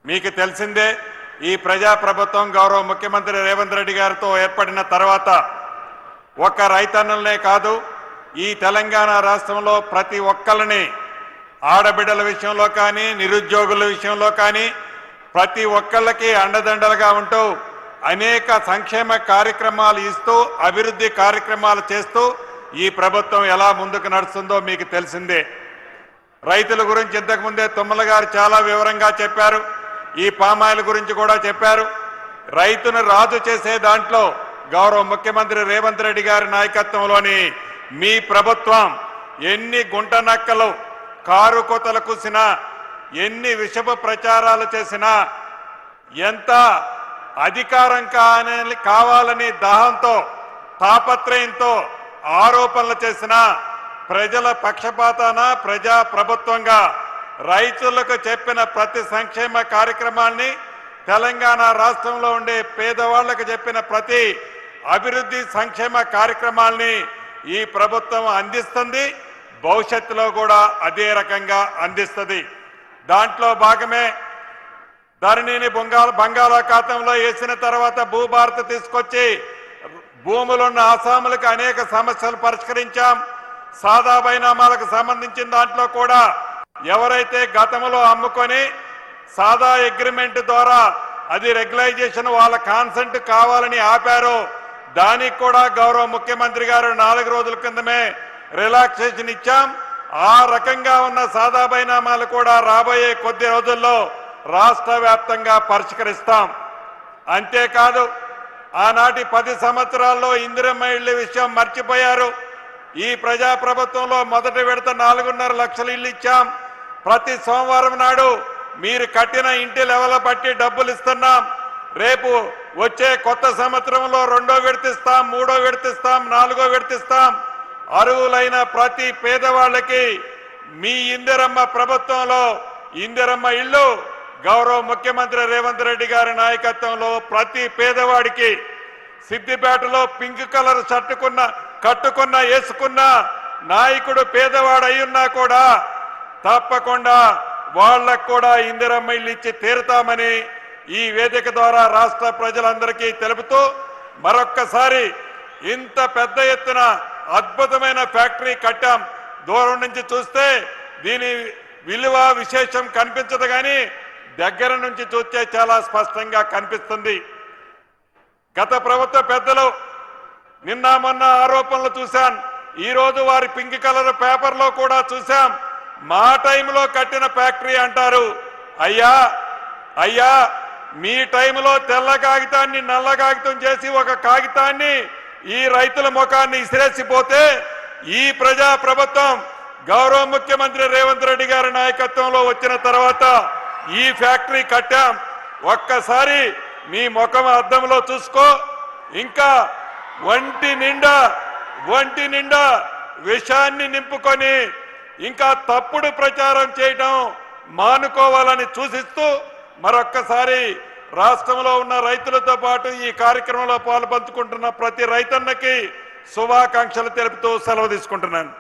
మీకు తెలిసిందే ఈ ప్రజాప్రభుత్వం గౌరవ ముఖ్యమంత్రి రేవంత్ రెడ్డి గారితో ఏర్పడిన తర్వాత ఒక్క రైతన్నలనే కాదు ఈ తెలంగాణ రాష్ట్రంలో ప్రతి ఒక్కరిని ఆడబిడ్డల విషయంలో కానీ నిరుద్యోగుల విషయంలో కానీ ప్రతి ఒక్కళ్ళకి అండదండలుగా ఉంటూ అనేక సంక్షేమ కార్యక్రమాలు ఇస్తూ అభివృద్ధి కార్యక్రమాలు చేస్తూ ఈ ప్రభుత్వం ఎలా ముందుకు నడుస్తుందో మీకు తెలిసిందే. రైతుల గురించి ఇంతకుముందే తుమ్మల గారు చాలా వివరంగా చెప్పారు. ఈ పామాయిల్ గురించి కూడా చెప్పారు. రైతును రాజు చేసే దాంట్లో గౌరవ ముఖ్యమంత్రి రేవంత్ రెడ్డి గారి నాయకత్వంలోని మీ ప్రభుత్వం ఎన్ని గుంట నక్కలు కారు కోతలు కూసినా ఎన్ని విషపు ప్రచారాలు చేసినా ఎంత అధికారం కావాలని దాహంతో తాపత్రయంతో ఆరోపణలు చేసినా ప్రజల పక్షపాతాన ప్రజా ప్రభుత్వంగా రైతులకు చెప్పిన ప్రతి సంక్షేమ కార్యక్రమాన్ని తెలంగాణ రాష్ట్రంలో ఉండే పేదవాళ్లకు చెప్పిన ప్రతి అభివృద్ధి సంక్షేమ కార్యక్రమాల్ని ఈ ప్రభుత్వం అందిస్తుంది. భవిష్యత్తులో కూడా అదే రకంగా అందిస్తుంది. దాంట్లో భాగమే ధరణిని బంగాళాఖాతంలో వేసిన తర్వాత భూభారత తీసుకొచ్చి భూములున్న అస్సాములకు అనేక సమస్యలు పరిష్కరించాం. సాదా బైనామాలకు సంబంధించిన దాంట్లో కూడా ఎవరైతే గతంలో అమ్ముకొని సాదా అగ్రిమెంట్ ద్వారా అది రెగ్యులైజేషన్ వాళ్ళ కాన్సెంట్ కావాలని ఆపారో దానికి కూడా గౌరవ ముఖ్యమంత్రి గారు 4 రోజుల కిందమే రిలాక్సేషన్ ఇచ్చాం. ఆ రకంగా ఉన్న సాదా బైనామాలు కూడా రాబోయే కొద్ది రోజుల్లో రాష్ట్ర వ్యాప్తంగా పరిష్కరిస్తాం. అంతేకాదు ఆనాటి 10 సంవత్సరాల్లో ఇందిరమ్మ ఇళ్ల విషయం మర్చిపోయారు. ఈ ప్రజాప్రభుత్వంలో మొదటి విడత 4.5 లక్షల ఇల్లు ఇచ్చాం. ప్రతి సోమవారం నాడు మీరు కట్టిన ఇంటి లెవెల్ బట్టి డబ్బులు ఇస్తున్నాం. రేపు వచ్చే కొత్త సంవత్సరంలో 2వ విడత ఇస్తాం, 3వ విడత ఇస్తాం, 4వ విడత ఇస్తాం. అర్హులైన ప్రతి పేదవాళ్ళకి మీ ఇందిరమ్మ ప్రభుత్వంలో ఇందిరమ్మ ఇల్లు గౌరవ ముఖ్యమంత్రి రేవంత్ రెడ్డి గారి నాయకత్వంలో ప్రతి పేదవాడికి సిద్దిపేటలో పింక్ కలర్ షర్ట్ కట్టుకున్న వేసుకున్న నాయకుడు పేదవాడు అయ్యున్నా కూడా తప్పకుండా వాళ్ళకు కూడా ఇందిరమ్మ ఇల్లు ఇచ్చి తీరుతామని ఈ వేదిక ద్వారా రాష్ట్ర ప్రజలందరికీ తెలుపుతూ మరొక్కసారి ఇంత పెద్ద ఎత్తున అద్భుతమైన ఫ్యాక్టరీ కట్టాం. దూరం నుంచి చూస్తే దీని విలువ విశేషం కనిపించదు, కానీ దగ్గర నుంచి చూస్తే చాలా స్పష్టంగా కనిపిస్తుంది. గత ప్రభుత్వ పెద్దలు నిన్న మొన్న ఆరోపణలు చూశాం. ఈరోజు వారి పింక్ కలర్ పేపర్లో కూడా చూశాం. మా టైంలో కట్టిన ఫ్యాక్టరీ అంటారు. అయ్యా మీ టైంలో తెల్ల కాగితాన్ని నల్ల కాగితం చేసి ఒక కాగితాన్ని ఈ రైతుల ముఖాన్ని ఇసిరేసిపోతే ఈ ప్రజా ప్రభుత్వం గౌరవ ముఖ్యమంత్రి రేవంత్ రెడ్డి గారి నాయకత్వంలో వచ్చిన తర్వాత ఈ ఫ్యాక్టరీ కట్టాం. ఒక్కసారి మీ ముఖం అద్దంలో చూసుకో. ఇంకా ఒంటి నిండా విషాన్ని నింపుకొని ఇంకా తప్పుడు ప్రచారం చేయడం మానుకోవాలని సూచిస్తూ మరొక్కసారి రాష్ట్రంలో ఉన్న రైతులతో పాటు ఈ కార్యక్రమంలో పాల్పంచుకుంటున్న ప్రతి రైతన్నకి శుభాకాంక్షలు తెలుపుతూ సెలవు తీసుకుంటున్నాను.